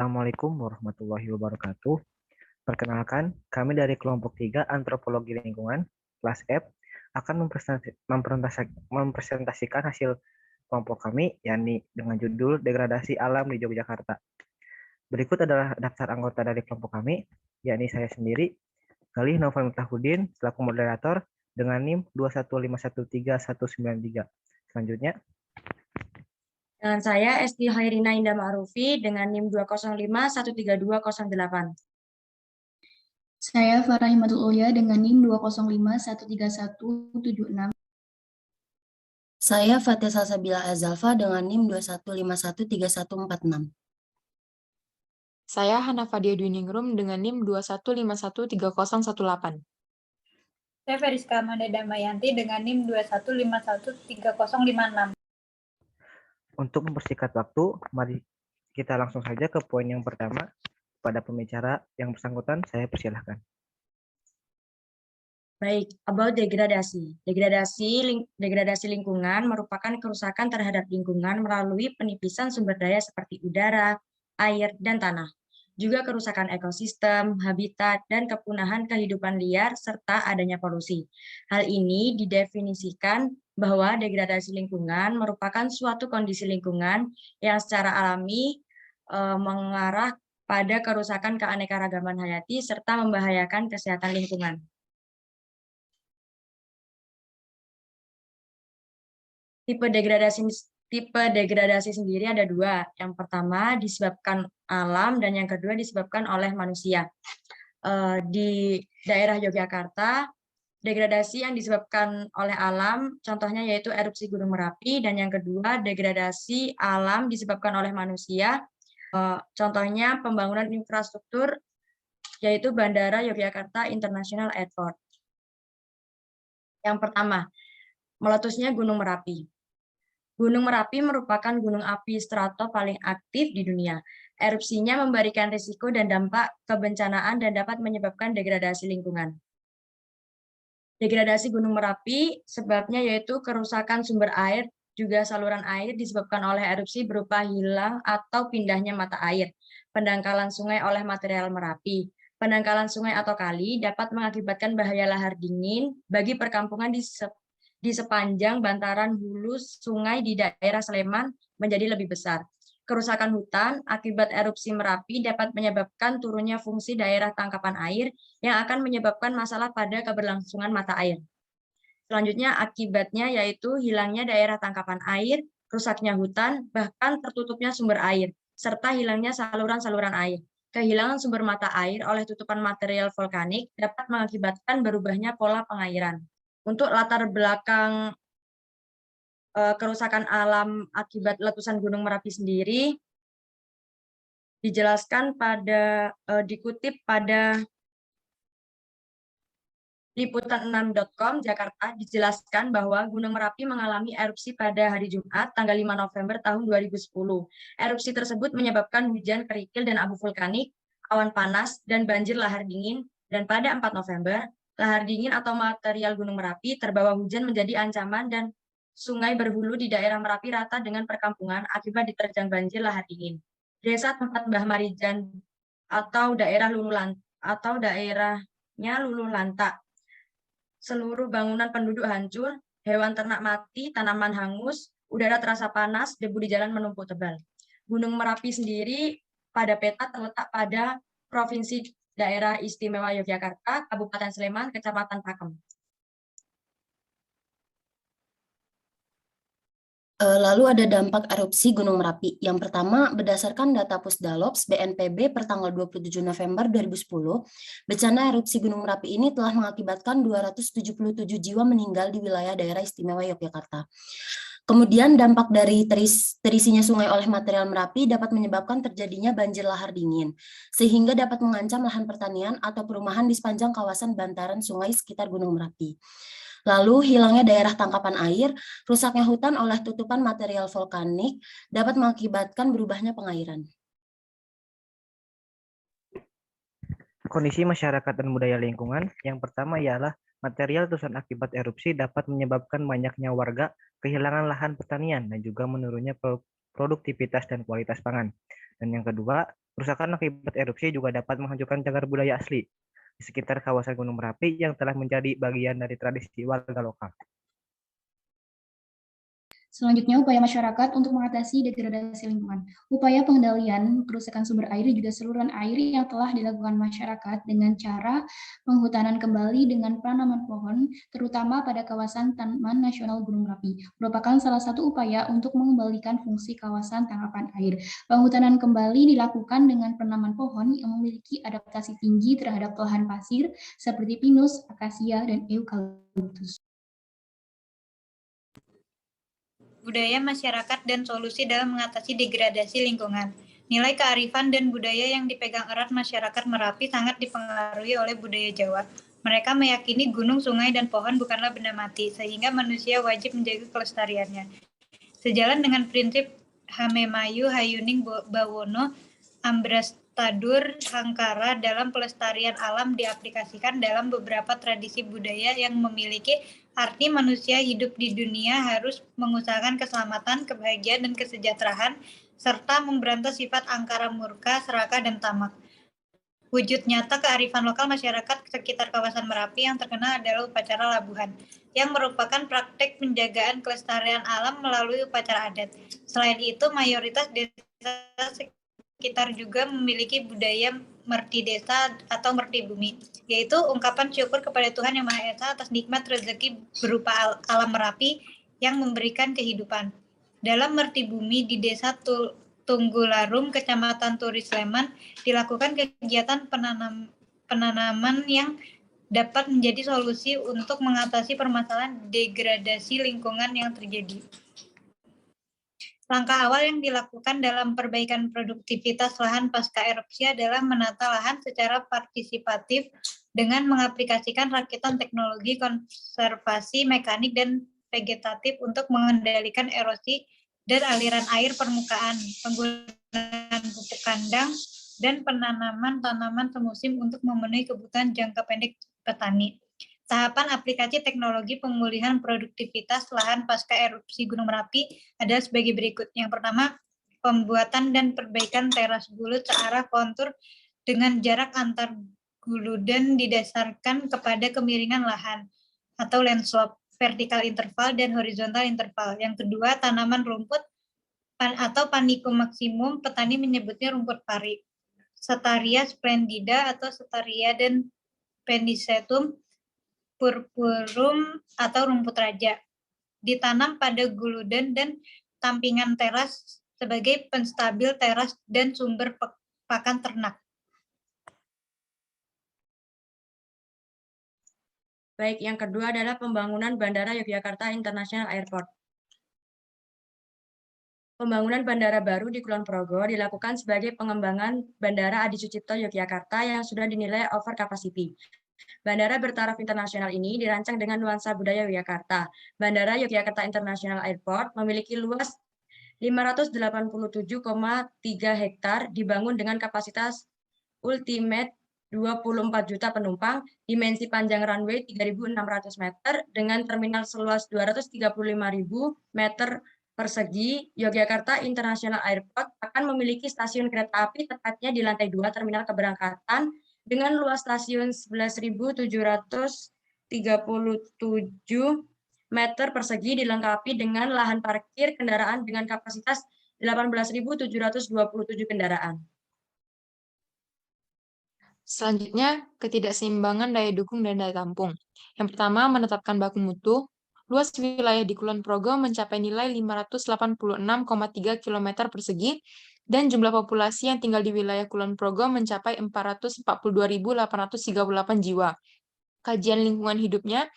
Assalamualaikum warahmatullahi wabarakatuh. Perkenalkan, kami dari kelompok 3 Antropologi Lingkungan, kelas F, akan mempresentasikan hasil kelompok kami, yakni dengan judul Degradasi Alam di Yogyakarta. Berikut adalah daftar anggota dari kelompok kami, yakni saya sendiri, Galih Novel Miftahudin, selaku moderator, dengan NIM 215139193. Selanjutnya, dengan saya Esti Hairina Indah Ma'rufi dengan NIM 205132008. Saya Farah Himatul Ulya dengan NIM 205131176. Saya Fatia Salsabila Azalfa dengan NIM 21513146. Saya Hanafadia Dwiningrum dengan NIM 2151318. Saya Feriska Amanda Damayanti dengan NIM 2151356. untuk mempersingkat waktu, mari kita langsung saja ke poin yang pertama. Pada pembicara yang bersangkutan, saya persilahkan. Baik, about degradasi. Degradasi lingkungan merupakan kerusakan terhadap lingkungan melalui penipisan sumber daya seperti udara, air, dan tanah. Juga kerusakan ekosistem, habitat, dan kepunahan kehidupan liar, serta adanya polusi. Hal ini didefinisikan bahwa degradasi lingkungan merupakan suatu kondisi lingkungan yang secara alami mengarah pada kerusakan keanekaragaman hayati serta membahayakan kesehatan lingkungan. Tipe degradasi sendiri ada dua. Yang pertama disebabkan alam dan yang kedua disebabkan oleh manusia. Di daerah Yogyakarta, degradasi yang disebabkan oleh alam, contohnya yaitu erupsi Gunung Merapi, dan yang kedua degradasi alam disebabkan oleh manusia, contohnya pembangunan infrastruktur, yaitu Bandara Yogyakarta International Airport. Yang pertama, meletusnya Gunung Merapi. Gunung Merapi merupakan gunung api strato paling aktif di dunia. Erupsinya memberikan risiko dan dampak kebencanaan dan dapat menyebabkan degradasi lingkungan. Degradasi Gunung Merapi sebabnya yaitu kerusakan sumber air, juga saluran air disebabkan oleh erupsi berupa hilang atau pindahnya mata air, pendangkalan sungai oleh material Merapi. Pendangkalan sungai atau kali dapat mengakibatkan bahaya lahar dingin bagi perkampungan di sepanjang bantaran hulu sungai di daerah Sleman menjadi lebih besar. Kerusakan hutan akibat erupsi Merapi dapat menyebabkan turunnya fungsi daerah tangkapan air yang akan menyebabkan masalah pada keberlangsungan mata air. Selanjutnya akibatnya yaitu hilangnya daerah tangkapan air, rusaknya hutan, bahkan tertutupnya sumber air, serta hilangnya saluran-saluran air. Kehilangan sumber mata air oleh tutupan material vulkanik dapat mengakibatkan berubahnya pola pengairan. Untuk latar belakang kerusakan alam akibat letusan Gunung Merapi sendiri dijelaskan dikutip pada liputan6.com Jakarta, dijelaskan bahwa Gunung Merapi mengalami erupsi pada hari Jumat tanggal 5 November tahun 2010. Erupsi tersebut menyebabkan hujan kerikil dan abu vulkanik, awan panas, dan banjir lahar dingin, dan pada 4 November, lahar dingin atau material Gunung Merapi terbawa hujan menjadi ancaman dan sungai berhulu di daerah Merapi rata dengan perkampungan akibat diterjang banjir lahar dingin. Desa tempat Mbah Marijan atau daerahnya Luluh Lantak. Seluruh bangunan penduduk hancur, hewan ternak mati, tanaman hangus, udara terasa panas, debu di jalan menumpuk tebal. Gunung Merapi sendiri pada peta terletak pada Provinsi Daerah Istimewa Yogyakarta, Kabupaten Sleman, Kecamatan Pakem. Lalu ada dampak erupsi Gunung Merapi. Yang pertama, berdasarkan data Pusdalops BNPB per tanggal 27 November 2010, bencana erupsi Gunung Merapi ini telah mengakibatkan 277 jiwa meninggal di wilayah daerah istimewa Yogyakarta. Kemudian dampak dari terisinya sungai oleh material Merapi dapat menyebabkan terjadinya banjir lahar dingin, sehingga dapat mengancam lahan pertanian atau perumahan di sepanjang kawasan bantaran sungai sekitar Gunung Merapi. Lalu hilangnya daerah tangkapan air, rusaknya hutan oleh tutupan material vulkanik dapat mengakibatkan berubahnya pengairan. Kondisi masyarakat dan budaya lingkungan yang pertama ialah material letusan akibat erupsi dapat menyebabkan banyaknya warga kehilangan lahan pertanian dan juga menurunnya produktivitas dan kualitas pangan. Dan yang kedua, Kerusakan akibat erupsi juga dapat menghancurkan cagar budaya asli di sekitar kawasan Gunung Merapi yang telah menjadi bagian dari tradisi warga lokal. Selanjutnya, upaya masyarakat untuk mengatasi degradasi lingkungan. Upaya pengendalian kerusakan sumber air juga saluran air yang telah dilakukan masyarakat dengan cara penghutanan kembali dengan penanaman pohon, terutama pada kawasan Taman Nasional Gunung Merapi, merupakan salah satu upaya untuk mengembalikan fungsi kawasan tangkapan air. Penghutanan kembali dilakukan dengan penanaman pohon yang memiliki adaptasi tinggi terhadap lahan pasir seperti pinus, akasia, dan eukaliptus. Budaya masyarakat dan solusi dalam mengatasi degradasi lingkungan. Nilai kearifan dan budaya yang dipegang erat masyarakat Merapi sangat dipengaruhi oleh budaya Jawa. Mereka meyakini gunung, sungai, dan pohon bukanlah benda mati, sehingga manusia wajib menjaga kelestariannya. Sejalan dengan prinsip Hamemayu Hayuning Bawono, Ambrastadur Hangkara dalam pelestarian alam diaplikasikan dalam beberapa tradisi budaya yang memiliki arti manusia hidup di dunia harus mengusahakan keselamatan, kebahagiaan, dan kesejahteraan, serta memberantas sifat angkara murka, serakah, dan tamak. Wujud nyata kearifan lokal masyarakat sekitar kawasan Merapi yang terkenal adalah upacara labuhan, yang merupakan praktek penjagaan kelestarian alam melalui upacara adat. Selain itu, mayoritas desa sekitar juga memiliki budaya merti desa atau merti bumi, yaitu ungkapan syukur kepada Tuhan Yang Maha Esa atas nikmat rezeki berupa alam Merapi yang memberikan kehidupan. Dalam merti bumi di desa Tunggularum, Kecamatan Turi Sleman, dilakukan kegiatan penanaman yang dapat menjadi solusi untuk mengatasi permasalahan degradasi lingkungan yang terjadi. Langkah awal yang dilakukan dalam perbaikan produktivitas lahan pasca erupsi adalah menata lahan secara partisipatif dengan mengaplikasikan rakitan teknologi konservasi mekanik dan vegetatif untuk mengendalikan erosi dan aliran air permukaan, penggunaan pupuk kandang, dan penanaman tanaman semusim untuk memenuhi kebutuhan jangka pendek petani. Tahapan aplikasi teknologi pemulihan produktivitas lahan pasca erupsi Gunung Merapi adalah sebagai berikut. Yang pertama, pembuatan dan perbaikan teras bulut searah kontur dengan jarak antar guludan didasarkan kepada kemiringan lahan atau land slope, vertikal interval, dan horizontal interval. Yang kedua, tanaman rumput atau panikum maksimum, petani menyebutnya rumput pari. Setaria splendida atau Setaria dan pennisetum purpurum atau rumput raja, ditanam pada guludan dan tampingan teras sebagai penstabil teras dan sumber pakan ternak. Baik, yang kedua adalah pembangunan Bandara Yogyakarta International Airport. Pembangunan bandara baru di Kulon Progo dilakukan sebagai pengembangan Bandara Adi Sucipto Yogyakarta yang sudah dinilai over capacity. Bandara bertaraf internasional ini dirancang dengan nuansa budaya Yogyakarta. Bandara Yogyakarta International Airport memiliki luas 587,3 hektar, dibangun dengan kapasitas ultimate 24 juta penumpang, dimensi panjang runway 3.600 meter, dengan terminal seluas 235.000 meter persegi. Yogyakarta International Airport akan memiliki stasiun kereta api tepatnya di lantai 2 terminal keberangkatan dengan luas stasiun 11.737 meter persegi, dilengkapi dengan lahan parkir kendaraan dengan kapasitas 18.727 kendaraan. Selanjutnya, ketidakseimbangan daya dukung dan daya tampung. Yang pertama, menetapkan baku mutu. Luas wilayah di Kulon Progo mencapai nilai 586,3 km persegi, dan jumlah populasi yang tinggal di wilayah Kulon Progo mencapai 442.838 jiwa. Kajian lingkungan hidupnya,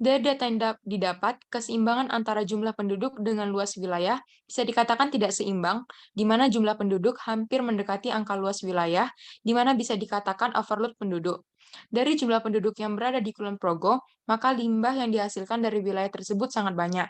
dari data yang didapat, keseimbangan antara jumlah penduduk dengan luas wilayah bisa dikatakan tidak seimbang, di mana jumlah penduduk hampir mendekati angka luas wilayah, di mana bisa dikatakan overload penduduk. Dari jumlah penduduk yang berada di Kulon Progo, maka limbah yang dihasilkan dari wilayah tersebut sangat banyak.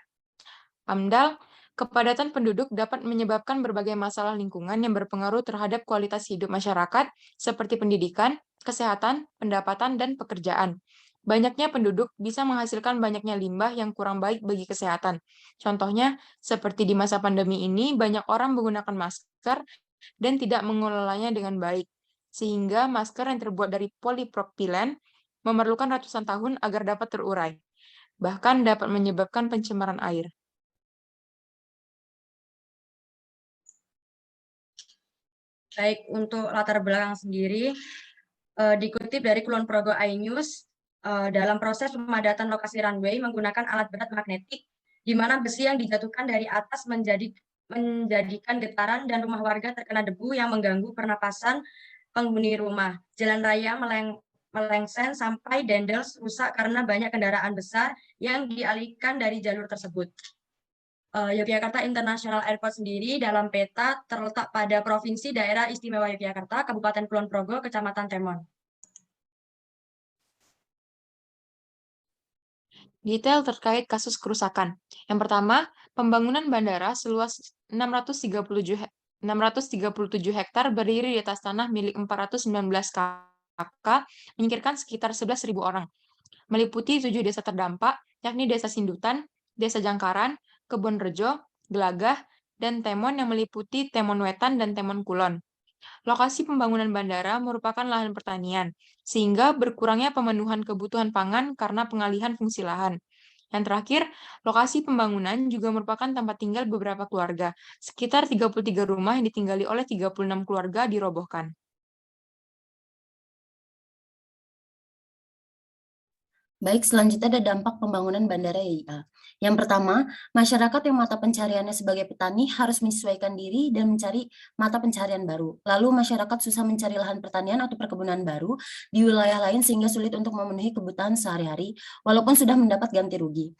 AMDAL, kepadatan penduduk dapat menyebabkan berbagai masalah lingkungan yang berpengaruh terhadap kualitas hidup masyarakat, seperti pendidikan, kesehatan, pendapatan, dan pekerjaan. Banyaknya penduduk bisa menghasilkan banyaknya limbah yang kurang baik bagi kesehatan. Contohnya, seperti di masa pandemi ini, banyak orang menggunakan masker dan tidak mengelolanya dengan baik, sehingga masker yang terbuat dari polipropilen memerlukan ratusan tahun agar dapat terurai, bahkan dapat menyebabkan pencemaran air. Baik, untuk latar belakang sendiri, dikutip dari Kulon Progo iNews, dalam proses pemadatan lokasi runway menggunakan alat berat magnetik, di mana besi yang dijatuhkan dari atas menjadikan getaran dan rumah warga terkena debu yang mengganggu pernapasan penghuni rumah. Jalan raya melengseng sampai Dendels rusak karena banyak kendaraan besar yang dialihkan dari jalur tersebut. Yogyakarta International Airport sendiri dalam peta terletak pada Provinsi Daerah Istimewa Yogyakarta, Kabupaten Kulon Progo, Kecamatan Temon. Detail terkait kasus kerusakan. Yang pertama, pembangunan bandara seluas 637 hektar berdiri di atas tanah milik 419 KK, menyingkirkan sekitar 11.000 orang, meliputi 7 desa terdampak, yakni Desa Sindutan, Desa Jangkaran, Kebon Rejo, Gelagah, dan Temon yang meliputi Temon Wetan dan Temon Kulon. Lokasi pembangunan bandara merupakan lahan pertanian, sehingga berkurangnya pemenuhan kebutuhan pangan karena pengalihan fungsi lahan. Yang terakhir, lokasi pembangunan juga merupakan tempat tinggal beberapa keluarga. Sekitar 33 rumah yang ditinggali oleh 36 keluarga dirobohkan. Baik, selanjutnya ada dampak pembangunan bandara YIA. Yang pertama, masyarakat yang mata pencariannya sebagai petani harus menyesuaikan diri dan mencari mata pencarian baru. Lalu masyarakat susah mencari lahan pertanian atau perkebunan baru di wilayah lain sehingga sulit untuk memenuhi kebutuhan sehari-hari, walaupun sudah mendapat ganti rugi.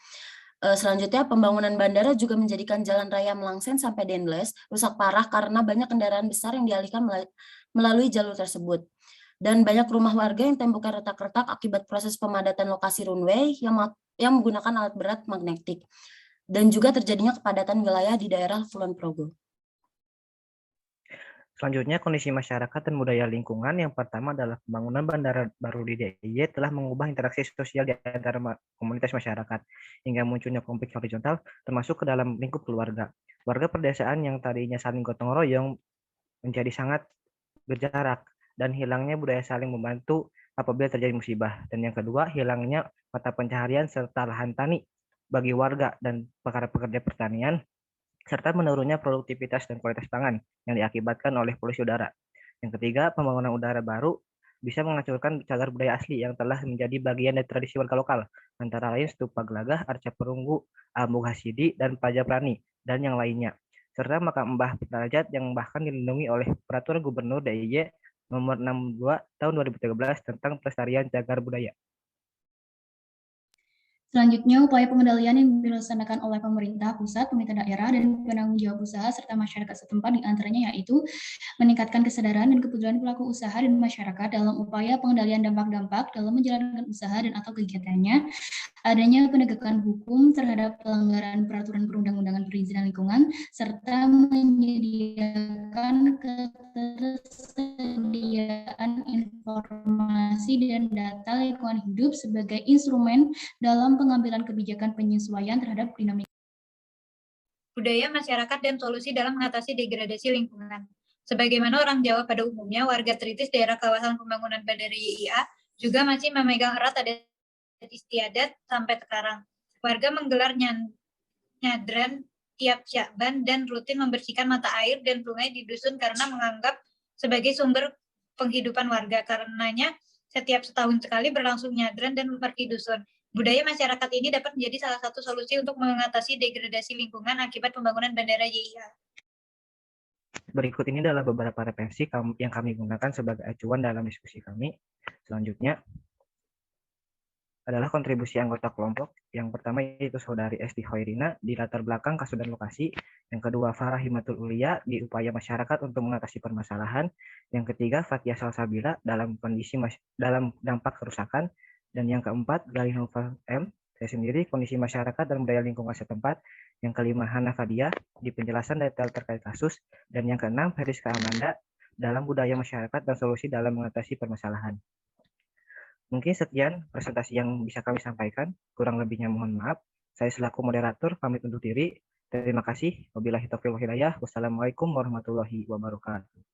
Selanjutnya, pembangunan bandara juga menjadikan jalan raya Melangsen sampai Dendles rusak parah karena banyak kendaraan besar yang dialihkan melalui jalur tersebut. Dan banyak rumah warga yang temboknya retak-retak akibat proses pemadatan lokasi runway yang menggunakan alat berat magnetik. Dan juga terjadinya kepadatan wilayah di daerah Kulon Progo. Selanjutnya, kondisi masyarakat dan budaya lingkungan. Yang pertama adalah pembangunan bandara baru di DIY telah mengubah interaksi sosial di antara komunitas masyarakat, hingga munculnya konflik horizontal termasuk ke dalam lingkup keluarga. Warga perdesaan yang tadinya saling gotong royong menjadi sangat berjarak, dan hilangnya budaya saling membantu apabila terjadi musibah. Dan yang kedua, hilangnya mata pencaharian serta lahan tani bagi warga dan para pekerja pertanian, serta menurunnya produktivitas dan kualitas pangan yang diakibatkan oleh polusi udara. Yang ketiga, pembangunan udara baru bisa menghancurkan cagar budaya asli yang telah menjadi bagian dari tradisi warga lokal, antara lain Stupa Gelagah, Arca Perunggu, Amuk Hasidi, dan Pajaprani, dan yang lainnya. Serta makam Mbah Derajat yang bahkan dilindungi oleh Peraturan Gubernur DIY Nomor 62 Tahun 2013 tentang pelestarian cagar budaya. Selanjutnya, upaya pengendalian yang dilaksanakan oleh pemerintah pusat, pemerintah daerah, dan penanggung jawab usaha serta masyarakat setempat diantaranya yaitu meningkatkan kesadaran dan kepedulian pelaku usaha dan masyarakat dalam upaya pengendalian dampak-dampak dalam menjalankan usaha dan atau kegiatannya, adanya penegakan hukum terhadap pelanggaran peraturan perundang-undangan perizinan lingkungan, serta menyediakan ketersediaan informasi dan data lingkungan hidup sebagai instrumen dalam pengambilan kebijakan penyesuaian terhadap dinamika budaya masyarakat dan solusi dalam mengatasi degradasi lingkungan. Sebagaimana orang Jawa pada umumnya, warga Tritis daerah kawasan pembangunan bandara YIA juga masih memegang erat adat istiadat sampai sekarang. Warga menggelar nyadran tiap Syakban dan rutin membersihkan mata air dan sungai di dusun karena menganggap sebagai sumber penghidupan warga. Karenanya setiap setahun sekali berlangsung nyadran dan bersih dusun. Budaya masyarakat ini dapat menjadi salah satu solusi untuk mengatasi degradasi lingkungan akibat pembangunan bandara YIA. Berikut ini adalah beberapa referensi yang kami gunakan sebagai acuan dalam diskusi kami. Selanjutnya adalah kontribusi anggota kelompok. Yang pertama yaitu Saudari Esti Hoirina di latar belakang kasus dan lokasi. Yang kedua, Farah Himatul Ulia di upaya masyarakat untuk mengatasi permasalahan. Yang ketiga, Fatia Salsabila dalam dampak kerusakan. Dan yang keempat, Galih Novel M, saya sendiri, kondisi masyarakat dan budaya lingkungan setempat. Yang kelima, Hana Fadia di penjelasan detail terkait kasus. Dan yang keenam, Heriska Amanda dalam budaya masyarakat dan solusi dalam mengatasi permasalahan. Mungkin sekian presentasi yang bisa kami sampaikan. Kurang lebihnya mohon maaf. Saya selaku moderator pamit undur diri. Terima kasih. Wabillahi taufiq wal hidayah. Wassalamualaikum warahmatullahi wabarakatuh.